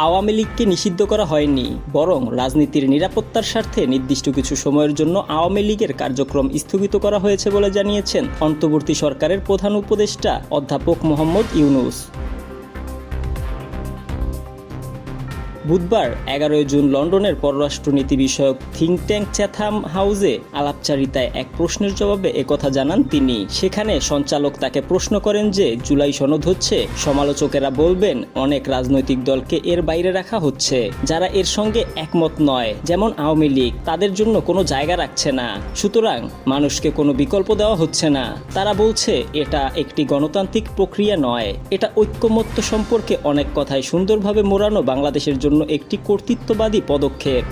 আওয়ামী লীগকে নিষিদ্ধ করা হয়নি, বরং রাজনীতির নিরাপত্তার স্বার্থে নির্দিষ্ট কিছু সময়ের জন্য আওয়ামী লীগের কার্যক্রম স্থগিত করা হয়েছে বলে জানিয়েছেন অন্তর্বর্তী সরকারের প্রধান উপদেষ্টা অধ্যাপক মোহাম্মদ ইউনূস। বুধবার 11 জুন লন্ডনের পররাষ্ট্রনীতি বিষয়ক থিঙ্ক ট্যাঙ্ক চ্যাথাম হাউসে আলাপচারিতায় এক প্রশ্নের জবাবে একথা জানান তিনি। সেখানে সঞ্চালক তাকে প্রশ্ন করেন যে জুলাই সনদ হচ্ছে, সমালোচকেরা বলবেন অনেক রাজনৈতিক দলকে এর বাইরে রাখা হচ্ছে, যারা এর সঙ্গে একমত নয়, যেমন আওয়ামী লীগ, তাদের জন্য কোনো জায়গা রাখছে না। সুতরাং মানুষকে কোনো বিকল্প দেওয়া হচ্ছে না। তারা বলছে এটা একটি গণতান্ত্রিক প্রক্রিয়া নয়, এটা ঐক্যমত্য সম্পর্কে অনেক কথায় সুন্দরভাবে মোড়ানো বাংলাদেশের জন্য একটি কর্তৃত্ববাদী পদক্ষেপ।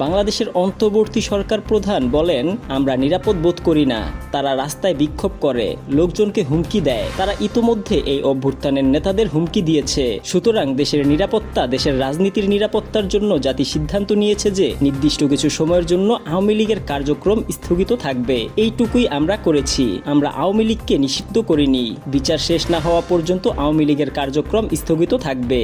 বাংলাদেশের অন্তর্বর্তী সরকার প্রধান বলেন, আমরা নিরাপদ বোধ করি না। তারা রাস্তায় বিক্ষোভ করে, লোকজনকে হুমকি দেয়। তারা ইতোমধ্যে এই অভ্যুত্থানের নেতাদের হুমকি দিয়েছে। সুতরাং দেশের নিরাপত্তা, দেশের রাজনীতির নিরাপত্তার জন্য জাতি সিদ্ধান্ত নিয়েছে যে নির্দিষ্ট কিছু সময়ের জন্য আওয়ামী লীগের কার্যক্রম স্থগিত থাকবে। এইটুকুই আমরা করেছি। আমরা আওয়ামী লীগকে নিষিদ্ধ করিনি। বিচার শেষ না হওয়া পর্যন্ত আওয়ামী লীগের কার্যক্রম স্থগিত থাকবে।